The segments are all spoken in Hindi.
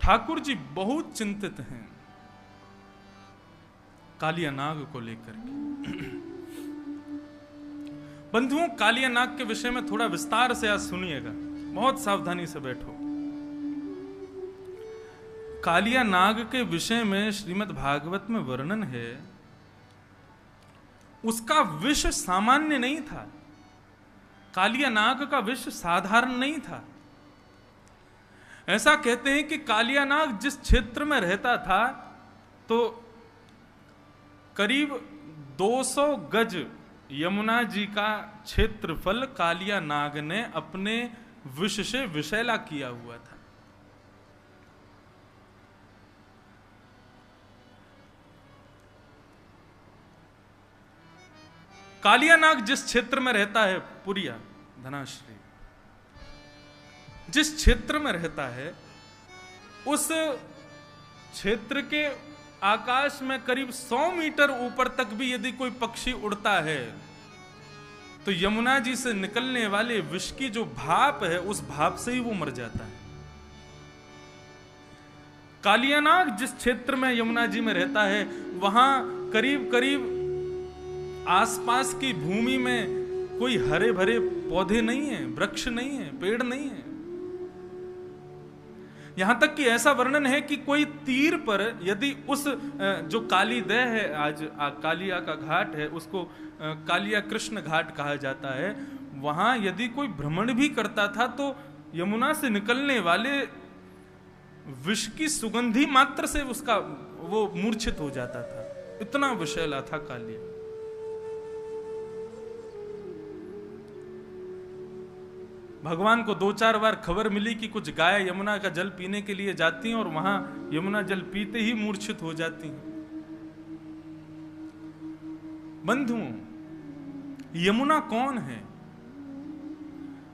ठाकुर जी बहुत चिंतित हैं कालिया नाग को लेकर के। बंधुओं, कालिया नाग के विषय में थोड़ा विस्तार से आज सुनिएगा, बहुत सावधानी से बैठो। कालिया नाग के विषय में श्रीमद् भागवत में वर्णन है, उसका विष सामान्य नहीं था। कालिया नाग का विष साधारण नहीं था। ऐसा कहते हैं कि कालिया नाग जिस क्षेत्र में रहता था तो करीब 200 गज यमुना जी का क्षेत्रफल कालिया नाग ने अपने विष से विषैला किया हुआ था। कालिया नाग जिस क्षेत्र में रहता है, पुरिया धनाश्री, जिस क्षेत्र में रहता है, उस क्षेत्र के आकाश में करीब 100 मीटर ऊपर तक भी यदि कोई पक्षी उड़ता है तो यमुना जी से निकलने वाले विष की जो भाप है, उस भाप से ही वो मर जाता है। कालिया नाग जिस क्षेत्र में यमुना जी में रहता है, वहां करीब करीब आसपास की भूमि में कोई हरे भरे पौधे नहीं है, वृक्ष नहीं है, पेड़ नहीं है। यहां तक कि ऐसा वर्णन है कि कोई तीर पर यदि उस जो काली दह है, आज कालिया का घाट है, उसको कालिया कृष्ण घाट कहा जाता है, वहां यदि कोई भ्रमण भी करता था तो यमुना से निकलने वाले विष की सुगंधी मात्र से उसका वो मूर्छित हो जाता था। इतना विषैला था कालिया। भगवान को 2-4 बार खबर मिली कि कुछ गाय यमुना का जल पीने के लिए जाती हैं और वहां यमुना जल पीते ही मूर्छित हो जाती हैं। बंधुओं, यमुना कौन है?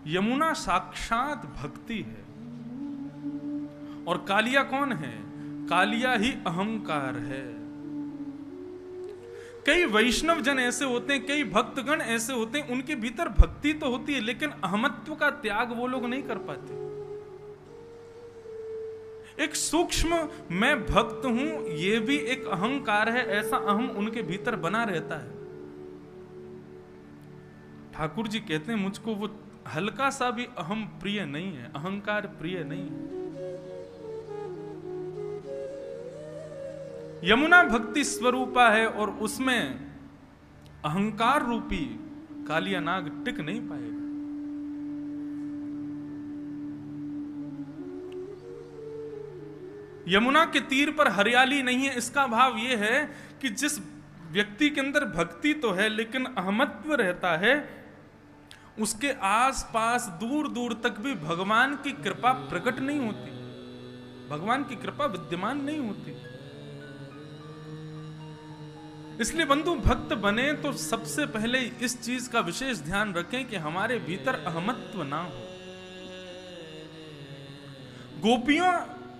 यमुना साक्षात भक्ति है। और कालिया कौन है? कालिया ही अहंकार है। कई वैष्णव जन ऐसे होते हैं, कई भक्तगण ऐसे होते हैं, उनके भीतर भक्ति तो होती है लेकिन अहमत्व का त्याग वो लोग नहीं कर पाते। एक सूक्ष्म मैं भक्त हूं, ये भी एक अहंकार है, ऐसा अहम उनके भीतर बना रहता है। ठाकुर जी कहते हैं मुझको वो हल्का सा भी अहम प्रिय नहीं है, अहंकार प्रिय नहीं है। यमुना भक्ति स्वरूपा है और उसमें अहंकार रूपी कालिया नाग टिक नहीं पाएगा। यमुना के तीर पर हरियाली नहीं है, इसका भाव यह है कि जिस व्यक्ति के अंदर भक्ति तो है लेकिन अहमत्व रहता है, उसके आसपास दूर दूर तक भी भगवान की कृपा प्रकट नहीं होती, भगवान की कृपा विद्यमान नहीं होती। इसलिए बंधु, भक्त बने तो सबसे पहले इस चीज का विशेष ध्यान रखें कि हमारे भीतर अहमत्व ना हो। गोपियों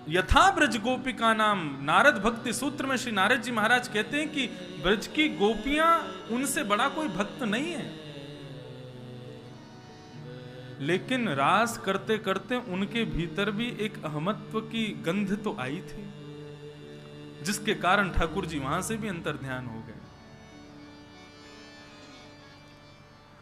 यथा ब्रज गोपिका नाम, नारद भक्ति सूत्र में श्री नारद जी महाराज कहते हैं कि ब्रज की गोपियां उनसे बड़ा कोई भक्त नहीं है, लेकिन रास करते करते उनके भीतर भी एक अहमत्व की गंध तो आई थी, जिसके कारण ठाकुर जी वहां से भी अंतर ध्यान हो गए।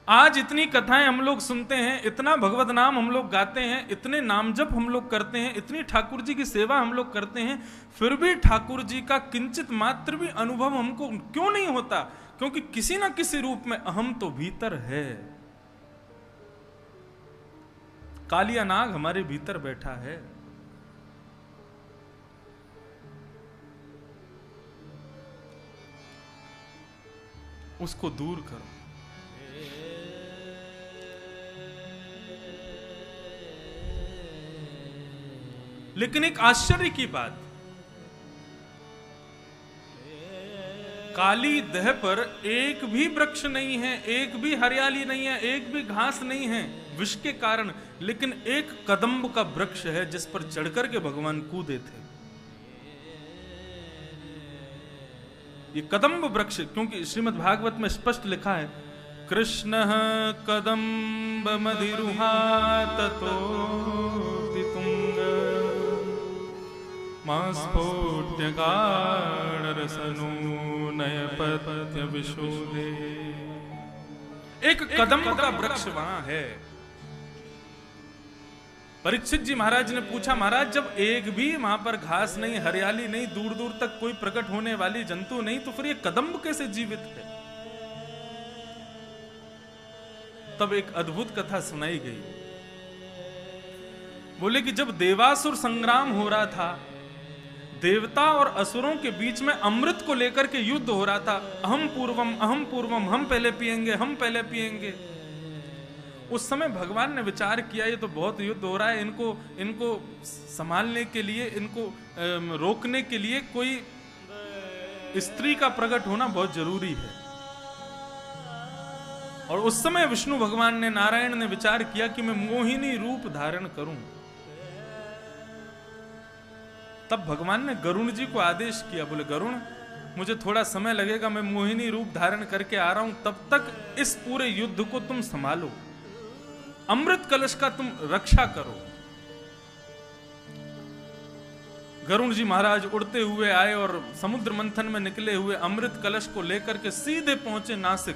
आज इतनी कथाएं हम लोग सुनते हैं, इतना भगवत नाम हम लोग गाते हैं, इतने नाम जप हम लोग करते हैं, इतनी ठाकुर जी की सेवा हम लोग करते हैं, फिर भी ठाकुर जी का किंचित मात्र भी अनुभव हमको क्यों नहीं होता? क्योंकि किसी ना किसी रूप में अहम तो भीतर है। कालिया नाग हमारे भीतर बैठा है। उसको दूर करो। लेकिन एक आश्चर्य की बात, काली दह पर एक भी वृक्ष नहीं है, एक भी हरियाली नहीं है, एक भी घास नहीं है विष के कारण, लेकिन एक कदम्ब का वृक्ष है जिस पर चढ़कर के भगवान कूदे थे। ये कदम्ब वृक्ष, क्योंकि श्रीमद् भागवत में स्पष्ट लिखा है, कृष्ण कदम्ब मधिरुहा ततो तुंग मास्फोट्यगाढरसनूनय पत्य विशोधे। एक कदम्ब का वृक्ष वहां है। परीक्षित जी महाराज ने पूछा, महाराज जब एक भी वहां पर घास नहीं, हरियाली नहीं, दूर दूर तक कोई प्रकट होने वाली जंतु नहीं, तो फिर ये कदम्ब कैसे जीवित है? तब एक अद्भुत कथा सुनाई गई। बोले कि जब देवासुर संग्राम हो रहा था, देवता और असुरों के बीच में अमृत को लेकर के युद्ध हो रहा था, अहम पूर्वम, हम पहले पिएंगे, हम पहले पिएंगे। उस समय भगवान ने विचार किया, ये तो बहुत युद्ध हो रहा है, इनको संभालने के लिए, इनको रोकने के लिए कोई स्त्री का प्रकट होना बहुत जरूरी है। और उस समय विष्णु भगवान ने, नारायण ने विचार किया कि मैं मोहिनी रूप धारण करूं। तब भगवान ने गरुण जी को आदेश किया, बोले गरुण मुझे थोड़ा समय लगेगा, मैं मोहिनी रूप धारण करके आ रहा हूं, तब तक इस पूरे युद्ध को तुम संभालो, अमृत कलश का तुम रक्षा करो। गरुण जी महाराज उड़ते हुए आए और समुद्र मंथन में निकले हुए अमृत कलश को लेकर के सीधे पहुंचे नासिक,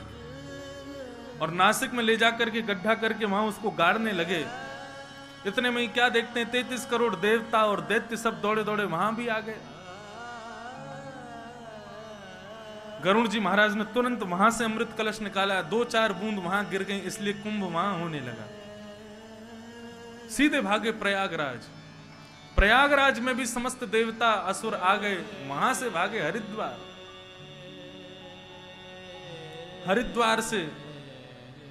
और नासिक में ले जाकर के गड्ढा करके वहां उसको गाड़ने लगे। इतने में ही क्या देखते हैं, 33 करोड़ देवता और दैत्य सब दौड़े दौड़े वहां भी आ गए। गरुण जी महाराज ने तुरंत वहां से अमृत कलश निकाला, 2-4 बूंद वहां गिर गई, इसलिए कुंभ वहां होने लगा। सीधे भागे प्रयागराज। प्रयागराज में भी समस्त देवता असुर आ गए, वहां से भागे हरिद्वार। हरिद्वार से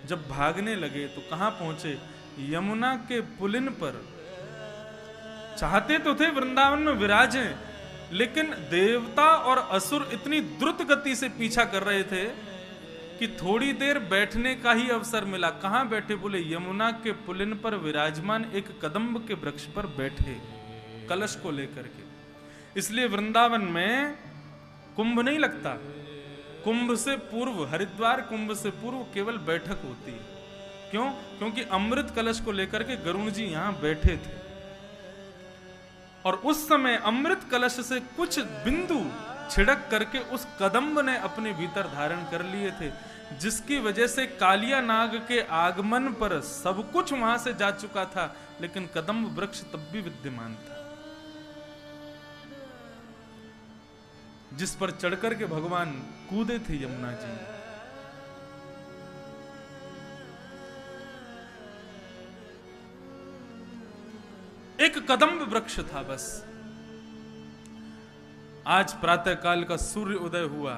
जब भागने लगे तो कहां पहुंचे? यमुना के पुलिन पर। चाहते तो थे वृंदावन में विराजें, लेकिन देवता और असुर इतनी द्रुत गति से पीछा कर रहे थे कि थोड़ी देर बैठने का ही अवसर मिला। कहां बैठे? बोले यमुना के पुलिन पर विराजमान एक कदम्ब के वृक्ष पर बैठे, कलश को लेकर के। इसलिए वृंदावन में कुंभ नहीं लगता। कुंभ से पूर्व, हरिद्वार कुंभ से पूर्व केवल बैठक होती है। क्यों? क्योंकि अमृत कलश को लेकर के गरुण जी यहां बैठे थे, और उस समय अमृत कलश से कुछ बिंदु छिड़क करके उस कदम्ब ने अपने भीतर धारण कर लिए थे, जिसकी वजह से कालिया नाग के आगमन पर सब कुछ वहां से जा चुका था, लेकिन कदम्ब वृक्ष तब भी विद्यमान था, जिस पर चढ़कर के भगवान कूदे थे यमुना जी। एक कदम्ब वृक्ष था बस। आज प्रातः काल का सूर्य उदय हुआ,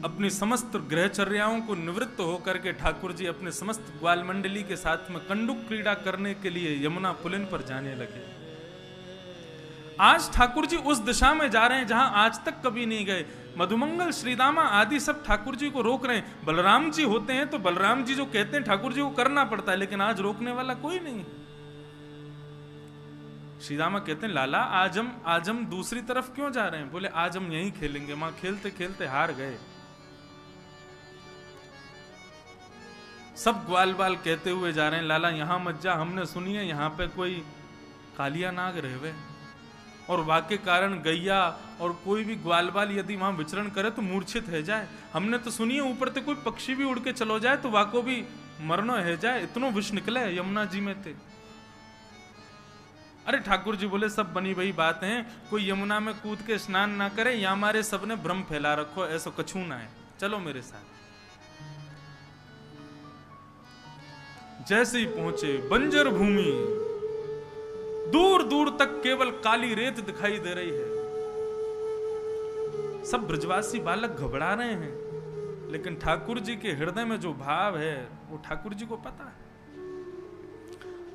अपनी समस्त ग्रहचर्याओं को निवृत्त होकर के ठाकुर जी अपने समस्त ग्वाल मंडली के साथ में कंडुक क्रीड़ा करने के लिए यमुना पुलिन पर जाने लगे। आज ठाकुर जी उस दिशा में जा रहे हैं जहां आज तक कभी नहीं गए। मधुमंगल, श्रीदामा आदि सब ठाकुर जी को रोक रहे हैं। बलराम जी होते हैं तो बलराम जी जो कहते हैं ठाकुर जी को करना पड़ता है, लेकिन आज रोकने वाला कोई नहीं। श्रीदामा कहते हैं लाला आज हम दूसरी तरफ क्यों जा रहे हैं? बोले आज हम यहीं खेलेंगे। मां खेलते खेलते हार गए। सब ग्वाल बाल कहते हुए जा रहे हैं लाला यहां मत जा, हमने सुनी है यहां पे कोई कालिया नाग रहवे, और वाक्य कारण गैया और कोई भी ग्वाल बाल यदि वहां विचरण करे तो मूर्छित है जाए। हमने तो सुनी है ऊपर से कोई पक्षी भी उड़ के चलो जाए तो वाको भी मरनो है जाए, इतनो विष निकले यमुना जी में थे। अरे ठाकुर जी बोले सब बनी वही बात है, कोई यमुना में कूद के स्नान ना करे, या हमारे सबने भ्रम फैला रखो, ऐसा कछू ना है, चलो मेरे साथ। जैसे ही पहुंचे बंजर भूमि, दूर दूर तक केवल काली रेत दिखाई दे रही है। सब ब्रजवासी बालक घबरा रहे हैं, लेकिन ठाकुर जी के हृदय में जो भाव है वो ठाकुर जी को पता है।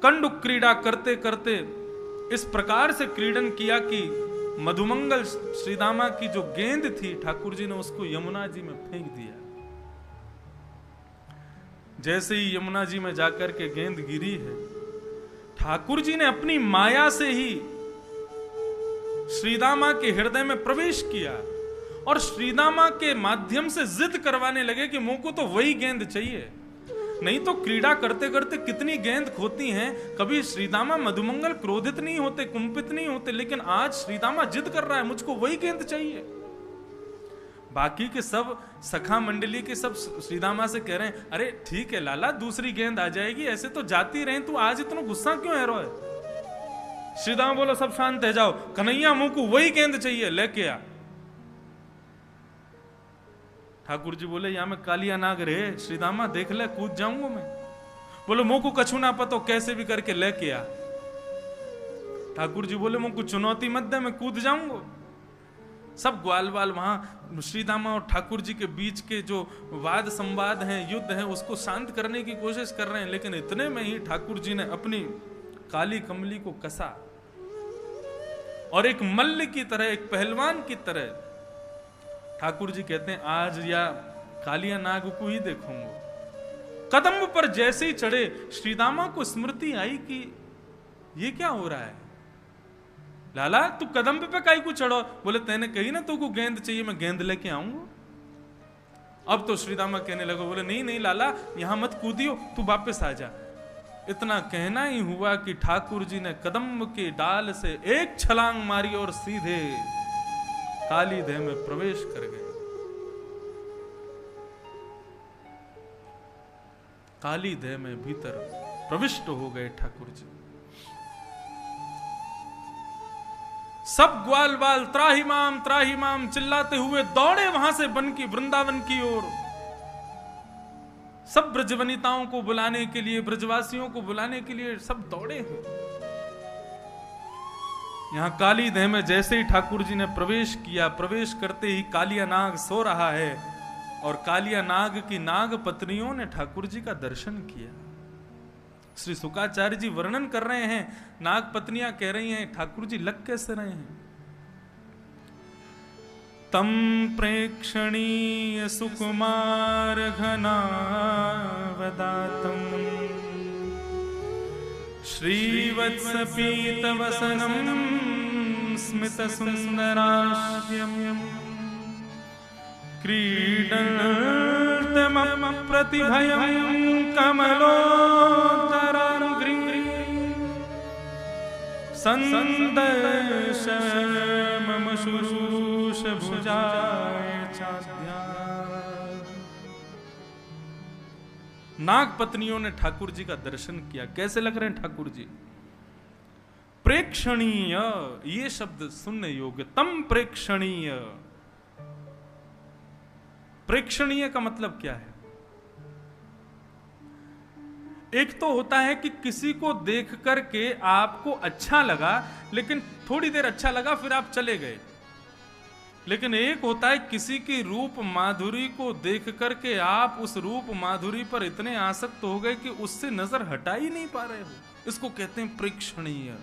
कंडुक क्रीड़ा करते करते इस प्रकार से क्रीडन किया कि मधुमंगल श्रीदामा की जो गेंद थी ठाकुर जी ने उसको यमुना जी में फेंक दिया। जैसे ही यमुना जी में जाकर के गेंद गिरी है, ठाकुर जी ने अपनी माया से ही श्रीदामा के हृदय में प्रवेश किया और श्रीदामा के माध्यम से जिद करवाने लगे कि मुझको तो वही गेंद चाहिए। नहीं तो क्रीड़ा करते करते कितनी गेंद खोती हैं। कभी श्रीदामा मधुमंगल क्रोधित नहीं होते, कुंपित नहीं होते, लेकिन आज श्रीदामा जिद कर रहा है मुझको वही गेंद चाहिए। बाकी के सब सखा मंडली के सब श्रीदामा से कह रहे हैं अरे ठीक है लाला दूसरी गेंद आ जाएगी, ऐसे तो जाती रहे, तू आज इतना गुस्सा क्यों है रोए। श्रीदामा बोलो सब शांत है जाओ, कन्हैया मुंह को वही गेंद चाहिए लेके आ। ठाकुर जी बोले यहां में कालिया नाग रहे, श्रीदामा देख ले कूद जाऊंगा मैं। बोलो मुंह को कछु ना पतो कैसे भी करके लेके आ। ठाकुर जी बोले मुंह को चुनौती मत दे, मैं कूद जाऊंगा। सब ग्वाल बाल वहां श्रीदामा और ठाकुर जी के बीच के जो वाद संवाद हैं, युद्ध है, उसको शांत करने की कोशिश कर रहे हैं, लेकिन इतने में ही ठाकुर जी ने अपनी काली कमली को कसा और एक मल्ल की तरह, एक पहलवान की तरह ठाकुर जी कहते हैं आज या कालिया नाग को ही देखूंगा। कदम पर जैसे ही चढ़े श्रीदामा को स्मृति आई कि ये क्या हो रहा है। लाला तू कदम पे काई को चढ़ो। बोले तेने कही ना तू को गेंद चाहिए, मैं गेंद लेके आऊंगा। अब तो श्रीदामा कहने लगे, बोले नहीं नहीं लाला यहां मत कूदियो, तू वापस आ जा। इतना कहना ही हुआ कि ठाकुर जी ने कदम के डाल से एक छलांग मारी और सीधे काली देह में प्रवेश कर गए। काली देह में भीतर प्रविष्ट हो गए ठाकुर जी। सब ग्वाल बाल त्राहिमाम चिल्लाते हुए दौड़े वहां से बन की वृंदावन की ओर। सब ब्रज वनिताओं को बुलाने के लिए, ब्रजवासियों को बुलाने के लिए सब दौड़े हैं। यहां काली देह में जैसे ही ठाकुर जी ने प्रवेश किया, प्रवेश करते ही कालिया नाग सो रहा है और कालिया नाग की नाग पत्नियों ने ठाकुर जी का दर्शन किया। श्री शुकाचार्य जी वर्णन कर रहे हैं, नाग पत्नियां कह रही हैं ठाकुर जी लग कैसे रहे हैं। तम प्रेक्षणीय सुकुमार घना वदातम श्रीवत्स पीत वसनम स्मित सुंदराश्यम क्रीडन्तम प्रतिभयं कमलोदरांग्री संदर्श मम शुश्रूष भुजाय चाद्या। नाग पत्नियों ने ठाकुर जी का दर्शन किया। कैसे लग रहे हैं ठाकुर जी? प्रेक्षणीय, ये शब्द सुनने योग्य। तम प्रेक्षणीय, प्रेक्षणीय का मतलब क्या है? एक तो होता है कि किसी को देख करके आपको अच्छा लगा, लेकिन थोड़ी देर अच्छा लगा फिर आप चले गए। लेकिन एक होता है किसी की रूप माधुरी को देख करके आप उस रूप माधुरी पर इतने आसक्त हो गए कि उससे नजर हटा ही नहीं पा रहे हो। इसको कहते हैं प्रेक्षणीय।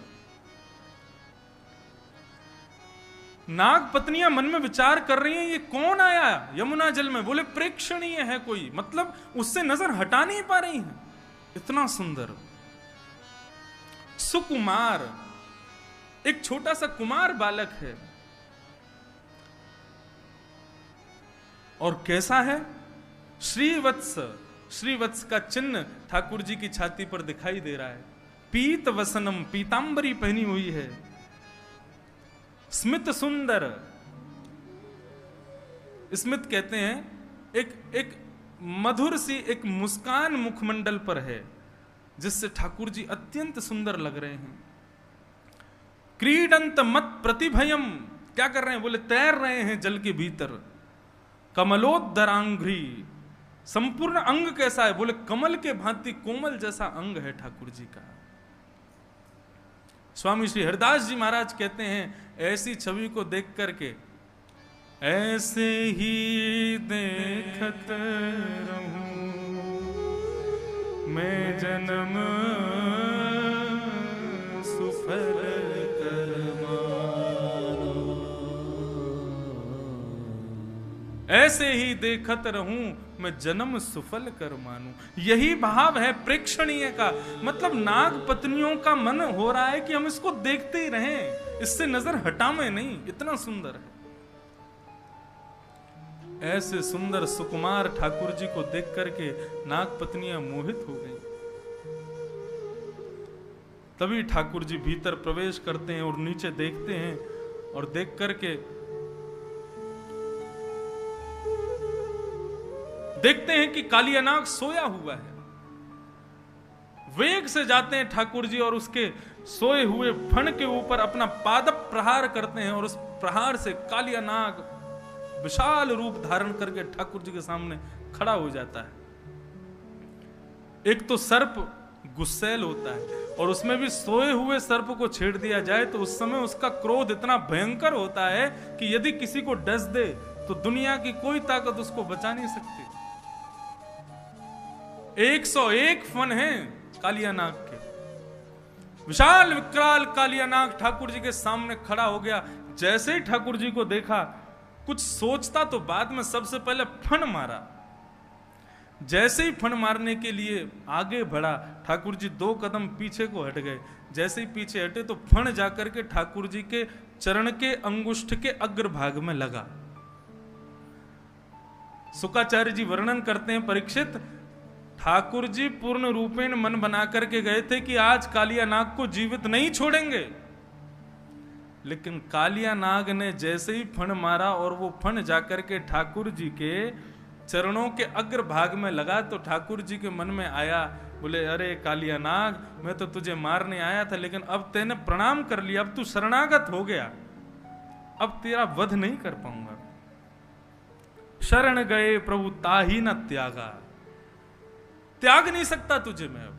नाग पत्नियां मन में विचार कर रही हैं, ये कौन आया यमुना जल में? बोले प्रेक्षणीय है कोई, मतलब उससे नजर हटा नहीं पा रही हैं, इतना सुंदर। सुकुमार, एक छोटा सा कुमार बालक है। और कैसा है? श्रीवत्स, श्रीवत्स का चिन्ह ठाकुर जी की छाती पर दिखाई दे रहा है। पीत वसनम, पीतांबरी पहनी हुई है। स्मित सुंदर, स्मित कहते हैं एक मधुर सी एक मुस्कान मुखमंडल पर है, जिससे ठाकुर जी अत्यंत सुंदर लग रहे हैं। क्रीडंत मत प्रतिभयम, क्या कर रहे हैं? बोले तैर रहे हैं जल के भीतर। कमलोदरांघ्री, संपूर्ण अंग कैसा है? बोले कमल के भांति कोमल जैसा अंग है ठाकुर जी का। स्वामी श्री हरिदास जी महाराज कहते हैं, ऐसी छवि को देख करके ऐसे ही देखत रहूं मैं जन्म सुफल कर मानो। ऐसे ही देखत रहूं मैं जन्म सुफल कर मानूं। यही भाव है प्रेक्षणीय का। मतलब नाग पत्नियों का मन हो रहा है कि हम इसको देखते ही रहें, इससे नजर हटावे नहीं, इतना सुंदर है। ऐसे सुंदर सुकुमार ठाकुर जी को देख करके नाग पत्नियां मोहित हो गई। तभी ठाकुर जी भीतर प्रवेश करते हैं और नीचे देखते हैं, और देख करके देखते हैं कि कालिया नाग सोया हुआ है। वेग से जाते हैं ठाकुर जी और उसके सोए हुए फण के ऊपर अपना पादप प्रहार करते हैं, और उस प्रहार से कालिया नाग विशाल रूप धारण करके ठाकुर जी के सामने खड़ा हो जाता है। एक तो सर्प गुस्सैल होता है, और उसमें भी सोए हुए सर्प को छेड़ दिया जाए तो उस समय उसका क्रोध इतना भयंकर होता है कि यदि किसी को डस दे तो दुनिया की कोई ताकत उसको बचा नहीं सकती। 101 फन हैं कालिया नाग के। विशाल विकराल कालिया नाग ठाकुर जी के सामने खड़ा हो गया। जैसे ही ठाकुर जी को देखा, कुछ सोचता तो बाद में सबसे पहले फन मारा। जैसे ही फन मारने के लिए आगे बढ़ा, ठाकुर जी 2 कदम पीछे को हट गए। जैसे ही पीछे हटे तो फन जाकर के ठाकुर जी के चरण के अंगुष्ठ के अग्रभाग में लगा। शुकाचार्य जी वर्णन करते हैं, परीक्षित, ठाकुर जी पूर्ण रूपेण मन बना करके गए थे कि आज कालिया नाग को जीवित नहीं छोड़ेंगे, लेकिन कालिया नाग ने जैसे ही फण मारा और वो फण जाकर के ठाकुर जी के चरणों के अग्रभाग में लगा, तो ठाकुर जी के मन में आया, बोले अरे कालिया नाग, मैं तो तुझे मारने आया था, लेकिन अब तेने प्रणाम कर लिया, अब तू शरणागत हो गया, अब तेरा वध नहीं कर पाऊंगा। शरण गए प्रभु ताही न त्यागा, त्याग नहीं सकता तुझे मैं। अब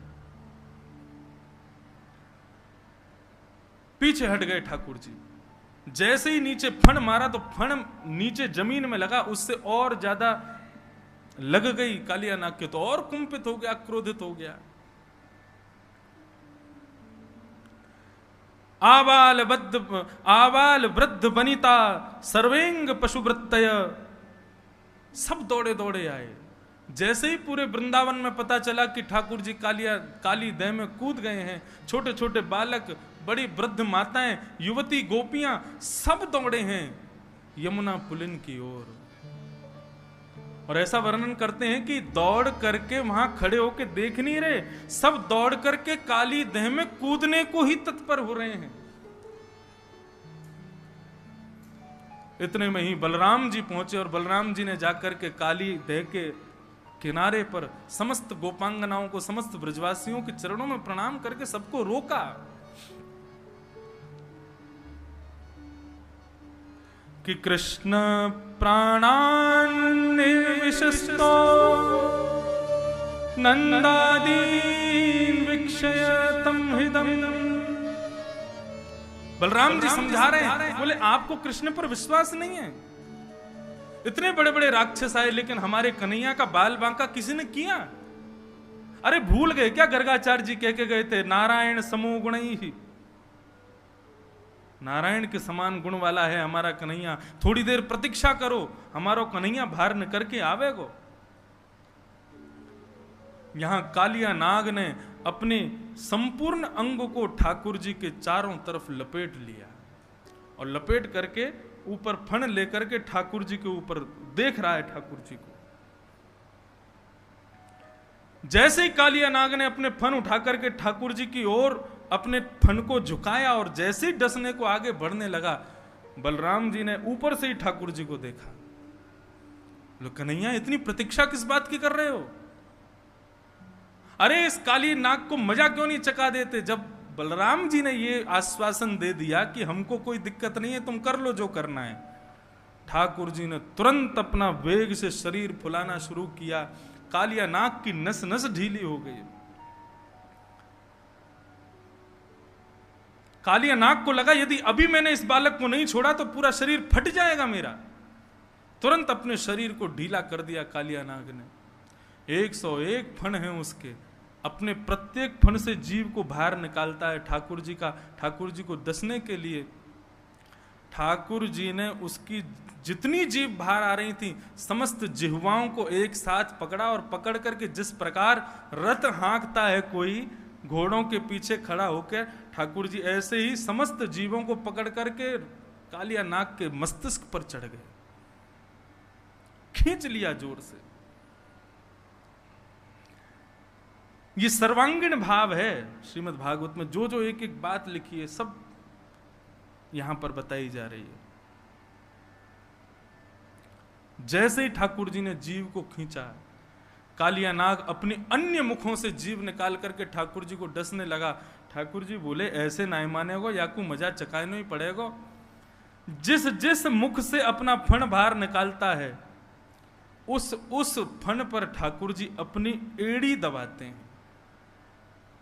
पीछे हट गए ठाकुर जी। जैसे ही नीचे फण मारा तो फण नीचे जमीन में लगा, उससे और ज्यादा लग गई कालिया नाग के, तो और कुंपित हो गया, क्रोधित हो गया। आबाल वृद्ध बनिता सर्वेंग पशुवृत्तय, सब दौड़े दौड़े आए। जैसे ही पूरे वृंदावन में पता चला कि ठाकुर जी काली दह में कूद गए हैं, छोटे छोटे बालक, बड़ी वृद्ध माताएं, युवती, गोपियां सब दौड़े हैं यमुना पुलिन की ओर। और ऐसा वर्णन करते हैं कि दौड़ करके वहां खड़े होके देख नहीं रहे, सब दौड़ करके काली दह में कूदने को ही तत्पर हो रहे हैं। इतने में ही बलराम जी पहुंचे, और बलराम जी ने जाकर के काली दह के किनारे पर समस्त गोपांगनाओं को, समस्त ब्रजवासियों के चरणों में प्रणाम करके सबको रोका। कि कृष्ण प्राणान् निर्विशस्तो नंदादीन वीक्षय तम हृदम। बलराम जी समझा रहे हैं, बोले आपको कृष्ण पर विश्वास नहीं है। इतने बड़े बड़े राक्षस आए, लेकिन हमारे कन्हैया का बाल बांका किसी ने किया? अरे भूल गए क्या गर्गाचार्य जी कह के गए थे, नारायण समो गुणैहि, नारायण के समान गुण वाला है हमारा कन्हैया, थोड़ी देर प्रतीक्षा करो, हमारो कन्हैया बाहर निकल के आवेगो। यहां कालिया नाग ने अपने संपूर्ण अंग को ठाकुर जी के चारों तरफ लपेट लिया, और लपेट करके ऊपर फण लेकर के ठाकुर जी के ऊपर देख रहा है ठाकुर जी को। जैसे ही कालिया नाग ने अपने फण उठा करके ठाकुर जी की ओर अपने फण को झुकाया, और जैसे ही डसने को आगे बढ़ने लगा, बलराम जी ने ऊपर से ही ठाकुर जी को देखा। लो कन्हैया, इतनी प्रतीक्षा किस बात की कर रहे हो? अरे इस काली नाग को मजा क्यों नहीं चखा देते? जब बलराम जी ने ये आश्वासन दे दिया कि हमको कोई दिक्कत नहीं है, तुम कर लो जो करना है, ठाकुर जी ने तुरंत अपना वेग से शरीर फुलाना शुरू किया। कालिया नाग की नस नस ढीली हो गई। कालिया नाग को लगा यदि अभी मैंने इस बालक को नहीं छोड़ा तो पूरा शरीर फट जाएगा मेरा। तुरंत अपने शरीर को ढीला कर दिया कालिया नाग ने। 101 फण हैं उसके, अपने प्रत्येक फण से जीव को बाहर निकालता है ठाकुर जी का, ठाकुर जी को डसने के लिए। ठाकुर जी ने उसकी जितनी जीभ बाहर आ रही थी, समस्त जिह्वाओं को एक साथ पकड़ा, और पकड़ करके जिस प्रकार रथ हाँकता है कोई घोड़ों के पीछे खड़ा होकर, ठाकुर जी ऐसे ही समस्त जीवों को पकड़ करके कालिया नाग के मस्तिष्क पर चढ़ गए, खींच लिया जोर से। ये सर्वांगीण भाव है। श्रीमद् भागवत में जो जो एक एक बात लिखी है सब यहां पर बताई जा रही है। जैसे ही ठाकुर जी ने जीव को खींचा, कालिया नाग अपने अन्य मुखों से जीव निकाल करके ठाकुर जी को डसने लगा। ठाकुर जी बोले ऐसे ना मानेगो, या को मजा चकाने ही पड़ेगो। जिस जिस मुख से अपना फण बाहर निकालता है उस फण पर ठाकुर जी अपनी एड़ी दबाते हैं,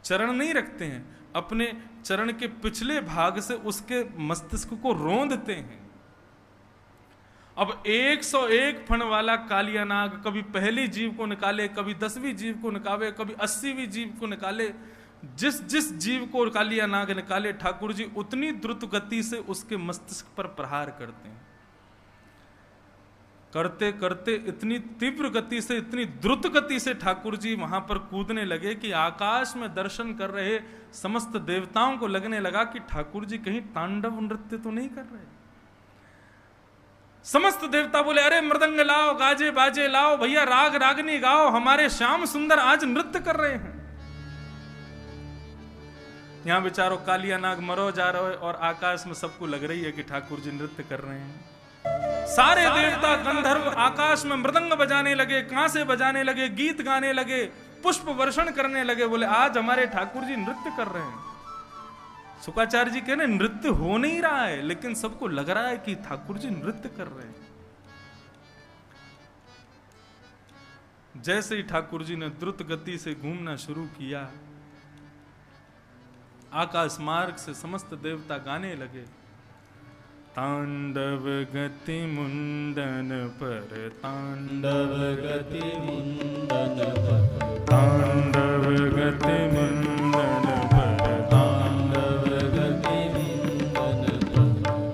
चरण नहीं रखते हैं, अपने चरण के पिछले भाग से उसके मस्तिष्क को रोंदते हैं। अब 101 फण वाला कालिया नाग कभी पहली जीव को निकाले, कभी 10वीं जीव को निकाले, कभी 80वीं जीव को निकाले। जिस जिस जीव को कालिया नाग निकाले ठाकुर जी उतनी द्रुत गति से उसके मस्तिष्क पर प्रहार करते हैं। करते करते इतनी तीव्र गति से, इतनी द्रुत गति से ठाकुर जी वहां पर कूदने लगे कि आकाश में दर्शन कर रहे समस्त देवताओं को लगने लगा कि ठाकुर जी कहीं तांडव नृत्य तो नहीं कर रहे। समस्त देवता बोले अरे मृदंग लाओ, गाजे बाजे लाओ, भैया राग रागनी गाओ, हमारे श्याम सुंदर आज नृत्य कर रहे हैं। यहां बेचारो कालिया नाग मरो जा रहे है और आकाश में सबको लग रही है कि ठाकुर जी नृत्य कर रहे हैं। सारे देवता गंधर्व आकाश में मृदंग बजाने लगे, कांसे बजाने लगे, गीत गाने लगे, पुष्प वर्षण करने लगे। बोले आज हमारे ठाकुर जी नृत्य कर रहे हैं। शुक्राचार्य जी कहने नृत्य हो नहीं रहा है, लेकिन सबको लग रहा है कि ठाकुर जी नृत्य कर रहे हैं। जैसे ही ठाकुर जी ने द्रुत गति से घूमना शुरू किया, आकाश मार्ग से समस्त देवता गाने लगे, तांडव गति मुंडन पर, तांडव गति मुंडन पर, तांडव गति मुंडन पर, तांडव गति मुंडन पर,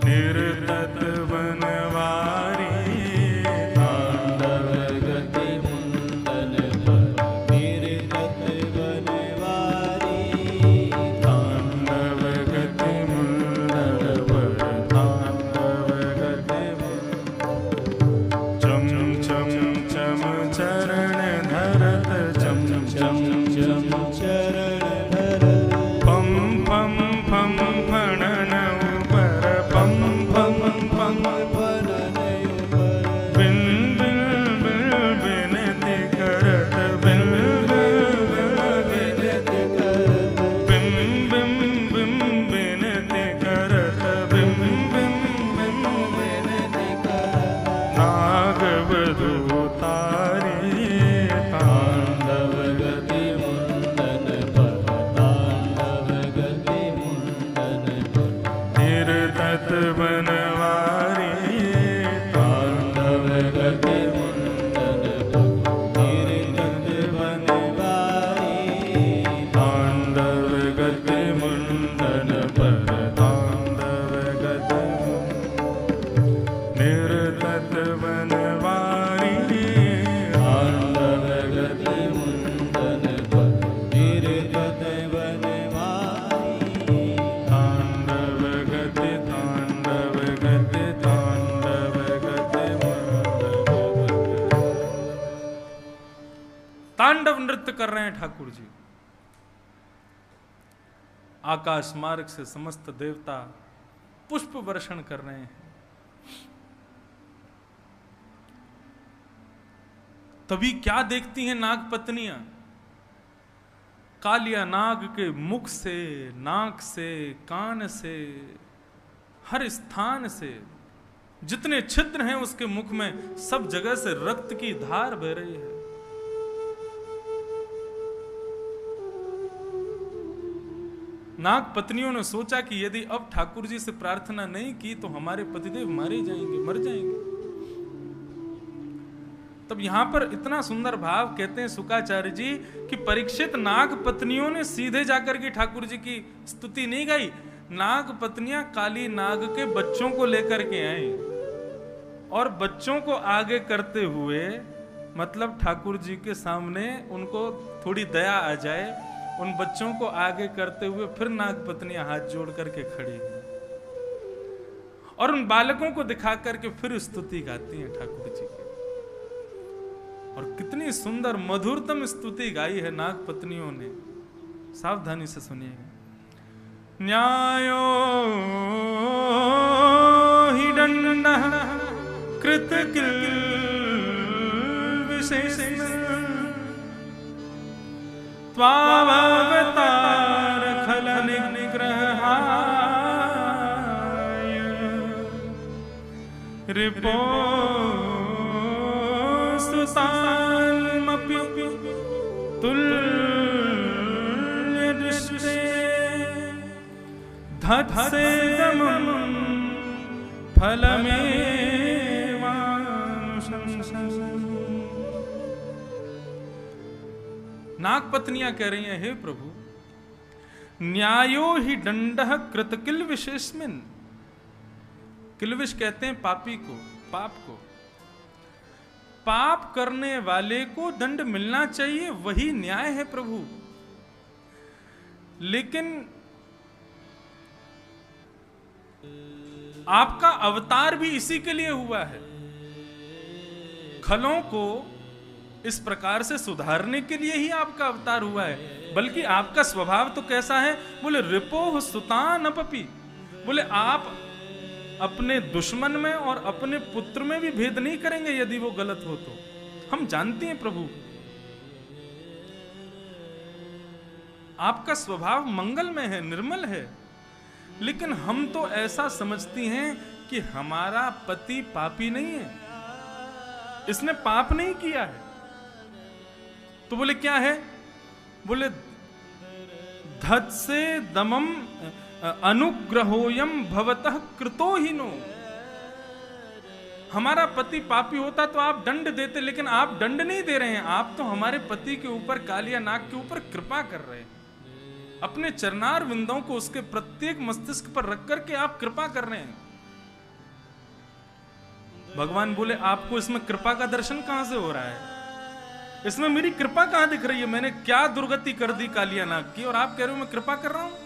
निर्तत बनवारी, तांडव गति मुंडन पर, निर्तत बनवारी, तांडव गति मुंडन पर, तांडव गति चम चम चम चरण धरत, चम चम चम चरण धरत, पम पम पम फणन ऊपर, पम पम पम फणन ऊपर, बिन बिन बिन बिनती करत, बिन बिन बिनती करत, बिम बिम बिम बिनती करत, बिम बिम बिम बिनती करत, नाग वधू तारी, तांडव गति मुंडन पर, तांडव गति मुंडन पर, निर्तत बनवारी, तांडव गति मुंडन पर, निर्तत बनवारी, तांडव गति मुंडन पर, तांडव गति निर्तत बनवारी, तांडव गति मुंडन पर, निर्तत बनवारी, तांडव गति, तांडव गति, तांडव गति मुंडन पर। तांडव नृत्य कर रहे हैं ठाकुर जी। आकाश मार्ग से समस्त देवता पुष्प वर्षण कर रहे हैं। तभी क्या देखती हैं नाग पत्नियां? कालिया नाग के मुख से, नाक से, कान से, हर स्थान से जितने छिद्र हैं उसके मुख में सब जगह से रक्त की धार बह रही है। नाग पत्नियों ने सोचा कि यदि अब ठाकुर जी से प्रार्थना नहीं की तो हमारे पतिदेव मारे जाएंगे, मर जाएंगे। तब यहां पर इतना सुंदर भाव कहते हैं शुक्राचार्य जी कि परीक्षित नाग पत्नियों ने सीधे जाकर के ठाकुर जी की स्तुति नहीं गाई। नाग पत्नियां काली नाग के बच्चों को लेकर के आई और बच्चों को आगे करते हुए, मतलब ठाकुर जी के सामने उनको थोड़ी दया आ जाए, उन बच्चों को आगे करते हुए फिर नाग पत्नियां हाथ जोड़ करके खड़ी हैं और उन बालकों को दिखा करके फिर स्तुति गाती हैं ठाकुर जी की। और कितनी सुंदर मधुरतम स्तुति गाई है नाग पत्नियों ने, सावधानी से सुनिएगा। न्यायो हि दण्डः कृत किल विशेषेण त्वावतार खल निग्रहाय रिपो सुतान्मपि तुल्यदृष्टे धत्सेदमं फलमेवानुशंसन्। नाग पत्नियां कह रही हैं, हे प्रभु, न्यायो ही दंडः कृत किल विशेषमिन। किलविश कहते हैं पापी को, पाप को। पाप करने वाले को दंड मिलना चाहिए, वही न्याय है प्रभु। लेकिन आपका अवतार भी इसी के लिए हुआ है, खलों को इस प्रकार से सुधारने के लिए ही आपका अवतार हुआ है। बल्कि आपका स्वभाव तो कैसा है, बोले रिपोह सुतानपि, बोले आप अपने दुश्मन में और अपने पुत्र में भी भेद नहीं करेंगे यदि वो गलत हो तो। हम जानते हैं प्रभु आपका स्वभाव मंगलमय है, निर्मल है, लेकिन हम तो ऐसा समझती हैं कि हमारा पति पापी नहीं है, इसने पाप नहीं किया है। तो बोले क्या है, बोले धत्से दमम अनुग्रहोयम भवतः कृतो हीनो। हमारा पति पापी होता तो आप दंड देते, लेकिन आप दंड नहीं दे रहे हैं, आप तो हमारे पति के ऊपर, कालिया नाग के ऊपर कृपा कर रहे हैं। अपने चरणार विंदों को उसके प्रत्येक मस्तिष्क पर रख करके आप कृपा कर रहे हैं। भगवान बोले आपको इसमें कृपा का दर्शन कहां से हो रहा है, इसमें मेरी कृपा कहां दिख रही है, मैंने क्या दुर्गति कर दी कालिया नाग की और आप कह रहे हो मैं कृपा कर रहा हूं।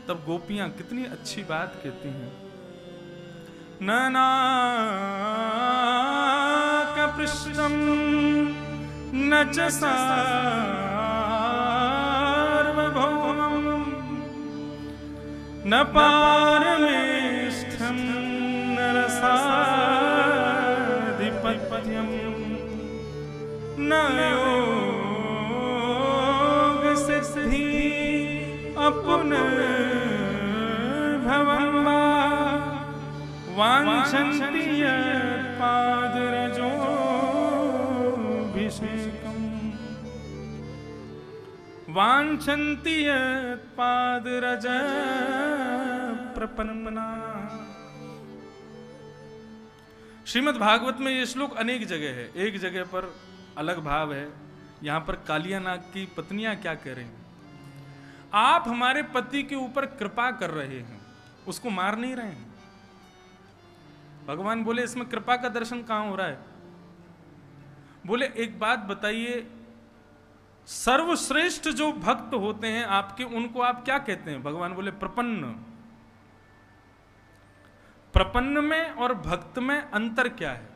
तब गोपियां कितनी अच्छी बात कहती हैं, ननाकपृष्ठं न च सार्वभौमं न पारमेष्ठं न रसाधिपत्यं न योगसिद्धि अपुनर्भवं वा वाञ्छन्ति यत्पादरजोऽभिषेकम् वाञ्छन्ति यत्पादरज प्रपन्ना। श्रीमद् भागवत में ये श्लोक अनेक जगह है, एक जगह पर अलग भाव है। यहां पर कालिया नाग की पत्नियां क्या कह रही हैं, आप हमारे पति के ऊपर कृपा कर रहे हैं, उसको मार नहीं रहे हैं। भगवान बोले इसमें कृपा का दर्शन कहां हो रहा है। बोले एक बात बताइए, सर्वश्रेष्ठ जो भक्त होते हैं आपके, उनको आप क्या कहते हैं। भगवान बोले प्रपन्न। प्रपन्न में और भक्त में अंतर क्या है।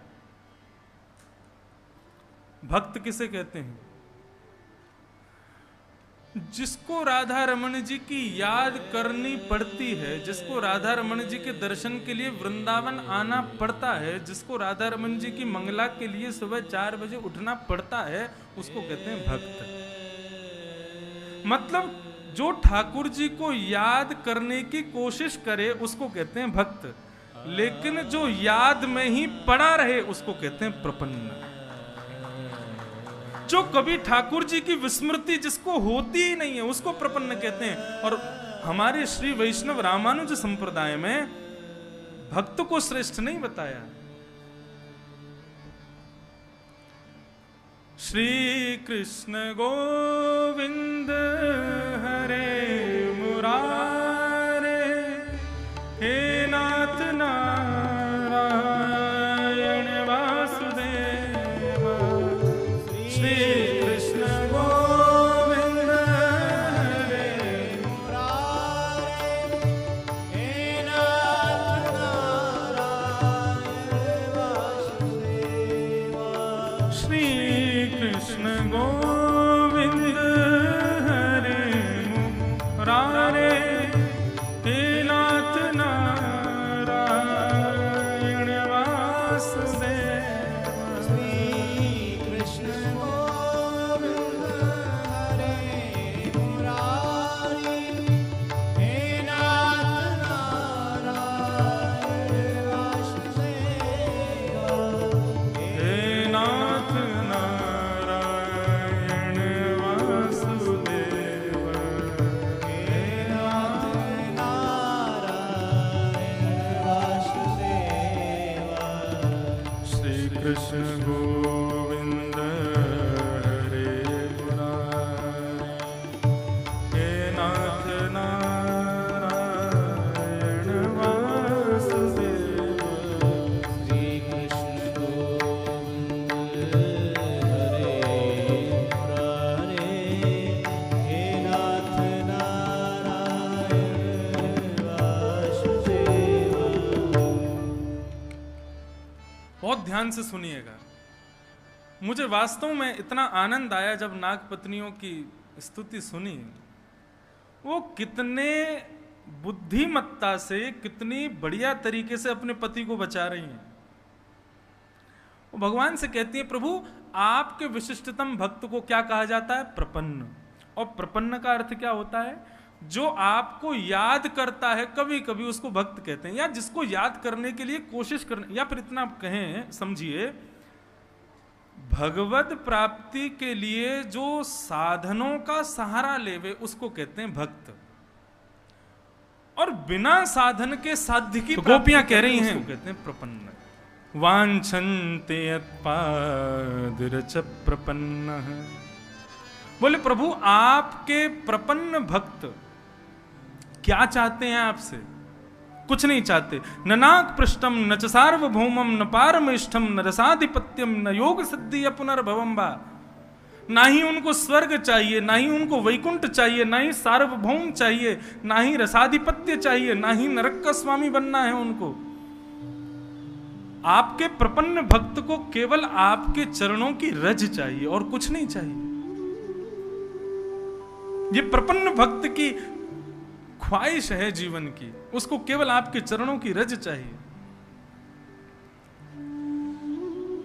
भक्त किसे कहते हैं, जिसको राधा रमन जी की याद करनी पड़ती है, जिसको राधा रमन जी के दर्शन के लिए वृंदावन आना पड़ता है, जिसको राधा रमन जी की मंगला के लिए सुबह 4 बजे उठना पड़ता है, उसको कहते हैं भक्त। मतलब जो ठाकुर जी को याद करने की कोशिश करे उसको कहते हैं भक्त, लेकिन जो याद में ही पड़ा रहे उसको कहते हैं प्रपन्न। जो कभी ठाकुर जी की विस्मृति जिसको होती ही नहीं है उसको प्रपन्न कहते हैं। और हमारे श्री वैष्णव रामानुज संप्रदाय में भक्त को श्रेष्ठ नहीं बताया। श्री कृष्ण गोविंद हरे मुरारे, हे नाथ नारायण वासुदेव। श्री कृष्ण गोविंद हरे मुरारे, हे नाथ नारायण वासुदेव। बहुत ध्यान से सुनिएगा। मुझे वास्तव में इतना आनंद आया जब नाग पत्नियों की स्तुति सुनी। वो कितने बुद्धिमत्ता से, कितनी बढ़िया तरीके से अपने पति को बचा रही हैं। वो भगवान से कहती है, प्रभु आपके विशिष्टतम भक्त को क्या कहा जाता है? प्रपन्न। और प्रपन्न का अर्थ क्या होता है? जो आपको याद करता है, कभी कभी उसको भक्त कहते हैं, या जिसको याद करने के लिए कोशिश करने, या फिर इतना कहें, समझिए, भगवत प्राप्ति के लिए जो साधनों का सहारा लेवे उसको कहते हैं भक्त। और बिना साधन के साध्य की गोपियां कह रही हैं, कहते हैं प्रपन्न। वांछन्ते यत्पादरच प्रपन्न। बोले प्रभु आपके प्रपन्न भक्त क्या चाहते हैं आपसे? कुछ नहीं चाहते। न नाग पृष्ठम न च सार्वभौमम न पारमेष्ठम न रसाधिपत्यम न योग सिद्धि या पुनर्भवम बा। ना ही उनको स्वर्ग चाहिए, ना ही उनको वैकुंठ चाहिए, ना ही सार्वभौम चाहिए, ना ही रसाधिपत्य चाहिए, ना ही नरक का स्वामी बनना है उनको। आपके प्रपन्न भक्त को केवल आपके चरणों की रज चाहिए और कुछ नहीं चाहिए। ये प्रपन्न भक्त की ख्वाहिश है जीवन की, उसको केवल आपके चरणों की रज चाहिए।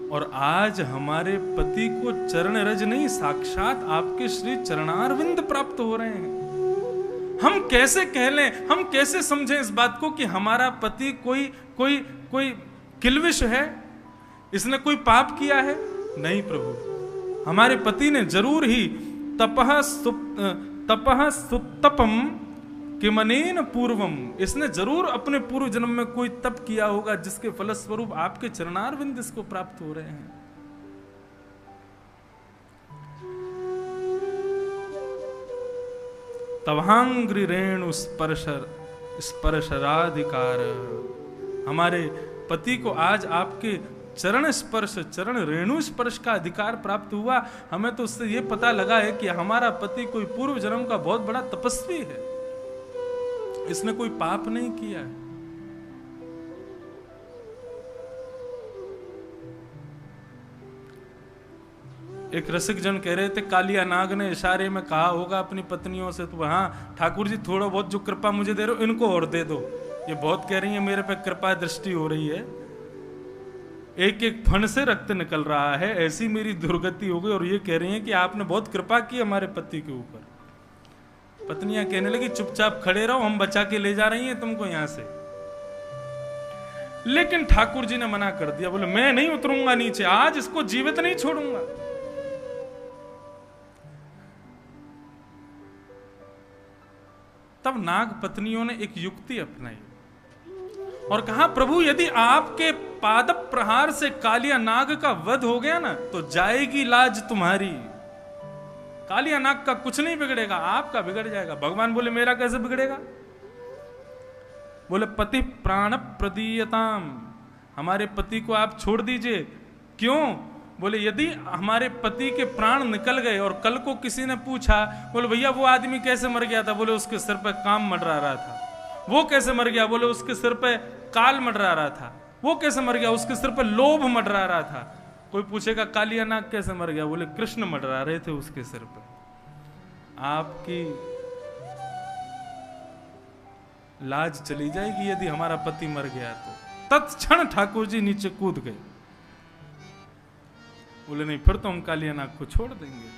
और आज हमारे पति को चरण रज नहीं, साक्षात आपके श्री चरणारविंद प्राप्त हो रहे हैं। हम कैसे कह लें, हम कैसे समझें इस बात को कि हमारा पति कोई कोई कोई किल्विश है, इसने कोई पाप किया है? नहीं प्रभु, हमारे पति ने जरूर ही तपः सुतपम किमनेन पूर्वम, इसने जरूर अपने पूर्व जन्म में कोई तप किया होगा जिसके फलस्वरूप आपके चरणारविंद इसको प्राप्त हो रहे हैं। तवांग्रि रेणु स्पर्शराधिकार, हमारे पति को आज आपके चरण स्पर्श, चरण रेणु स्पर्श का अधिकार प्राप्त हुआ। हमें तो उससे यह पता लगा है कि हमारा पति कोई पूर्व जन्म का बहुत बड़ा तपस्वी है, इसने कोई पाप नहीं किया है। एक रसिक जन कह रहे थे, कालिया नाग ने इशारे में कहा होगा अपनी पत्नियों से, तो हाँ ठाकुर जी थोड़ा बहुत जो कृपा मुझे दे रहे हो इनको और दे दो। ये बहुत कह रही है मेरे पे कृपा दृष्टि हो रही है, एक एक फण से रक्त निकल रहा है, ऐसी मेरी दुर्गति हो गई। और ये कह रही है कि आपने बहुत कृपा की हमारे पति के ऊपर। पत्नियां कहने लगी चुपचाप खड़े रहो, हम बचा के ले जा रही हैं तुमको यहां से। लेकिन ठाकुर जी ने मना कर दिया, बोले मैं नहीं उतरूंगा नीचे, आज इसको जीवित नहीं छोड़ूंगा। तब नाग पत्नियों ने एक युक्ति अपनाई और कहा, प्रभु यदि आपके पाद प्रहार से कालिया नाग का वध हो गया ना तो जाएगी लाज तुम्हारी। कालिया नाग का कुछ नहीं बिगड़ेगा, आपका बिगड़ जाएगा। भगवान बोले मेरा कैसे बिगड़ेगा? बोले पति प्राण प्रदीयताम, हमारे पति को आप छोड़ दीजिए। क्यों? बोले यदि हमारे पति के प्राण निकल गए और कल को किसी ने पूछा, बोले भैया वो आदमी कैसे मर गया था? बोले उसके सिर पे काम मंडरा रहा था। वो कैसे मर गया? बोले उसके सिर पे काल मंडरा रहा था। वो कैसे मर गया? उसके सिर पे लोभ मंडरा रहा था। कोई पूछेगा कालिया नाग कैसे मर गया? बोले कृष्ण मंडरा रहे थे उसके सिर पे। आपकी लाज चली जाएगी यदि हमारा पति मर गया तो। तत्क्षण ठाकुर जी नीचे कूद गए। बोले नहीं फिर तो हम कालिया नाग को छोड़ देंगे।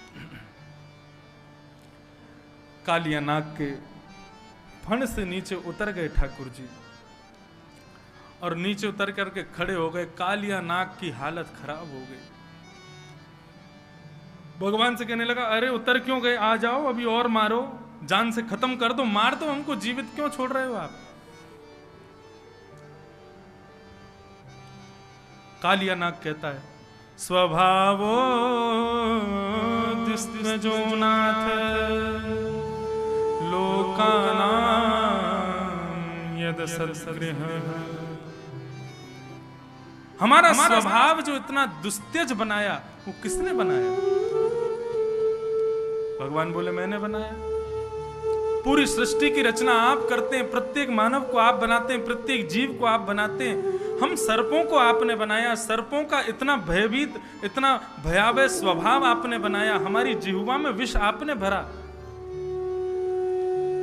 कालिया नाग के फण से नीचे उतर गए ठाकुर जी और नीचे उतर करके खड़े हो गए। कालिया नाग की हालत खराब हो गई। भगवान से कहने लगा, अरे उतर क्यों गए? आ जाओ अभी और मारो, जान से खत्म कर दो, मार दो हमको, जीवित क्यों छोड़ रहे हो आप? कालिया नाग कहता है, स्वभावो दिस्त्रजो नाथ लोकानां यद सद्गृह। हमारा स्वभाव जो इतना दुस्त्यज बनाया वो किसने बनाया? भगवान बोले मैंने बनाया। पूरी सृष्टि की रचना आप करते हैं, प्रत्येक मानव को आप बनाते हैं, प्रत्येक जीव को आप बनाते हैं। हम सर्पों को आपने बनाया, सर्पों का इतना भयभीत, इतना भयावह स्वभाव आपने बनाया, हमारी जिह्वा में विष आपने भरा।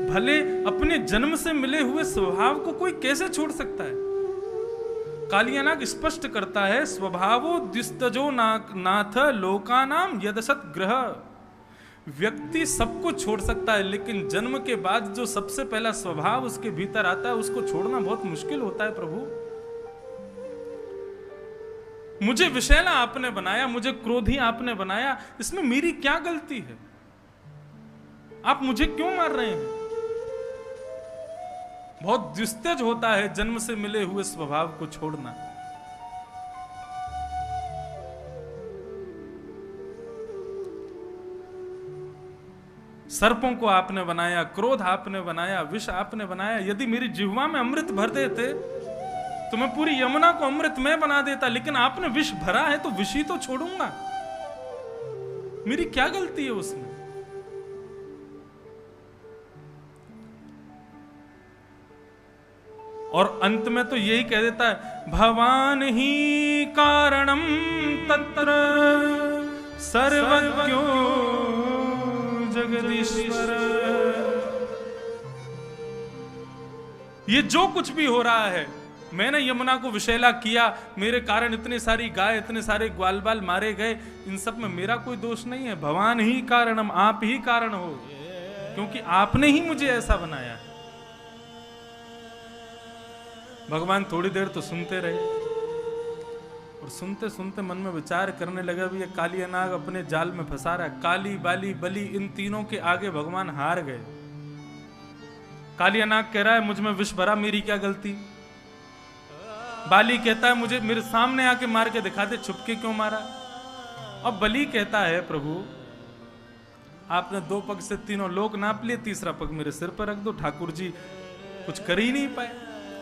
भले अपने जन्म से मिले हुए स्वभाव को कोई कैसे छोड़ सकता है? कालियानाग स्पष्ट करता है, स्वभावो द्विस्तजो नाथ लोकानाम यदसत ग्रह। व्यक्ति सबको छोड़ सकता है, लेकिन जन्म के बाद जो सबसे पहला स्वभाव उसके भीतर आता है उसको छोड़ना बहुत मुश्किल होता है। प्रभु, मुझे विषैला आपने बनाया, मुझे क्रोधी आपने बनाया, इसमें मेरी क्या गलती है? आप मुझे क्यों मार रहे हैं? बहुत दुस्तेज होता है जन्म से मिले हुए स्वभाव को छोड़ना। सर्पों को आपने बनाया, क्रोध आपने बनाया, विष आपने बनाया। यदि मेरी जिह्वा में अमृत भर देते तो मैं पूरी यमुना को अमृतमय बना देता, लेकिन आपने विष भरा है तो विष ही तो छोड़ूंगा। मेरी क्या गलती है उसमें? और अंत में तो यही कह देता है, भवान ही कारणम तत्र सर्वज्ञो जगदीश्वर। ये जो कुछ भी हो रहा है, मैंने यमुना को विषैला किया, मेरे कारण इतने सारी गाय, इतने सारे ग्वाल बाल मारे गए, इन सब में मेरा कोई दोष नहीं है। भवान ही कारणम, आप ही कारण हो, क्योंकि आपने ही मुझे ऐसा बनाया है। भगवान थोड़ी देर तो सुनते रहे और सुनते सुनते मन में विचार करने लगा, भी ये कालियानाग अपने जाल में फंसा रहा है। काली, बाली, बलि, इन तीनों के आगे भगवान हार गए। कालियानाग कह रहा है मुझ में विष भरा, मेरी क्या गलती? बाली कहता है मुझे मेरे सामने आके मार के दिखा दे, छुपके क्यों मारा? अब बलि कहता है प्रभु आपने 2 पग से तीनों लोक नाप लिए, तीसरा पग मेरे सिर पर रख दो, ठाकुर जी कुछ कर ही नहीं पाए।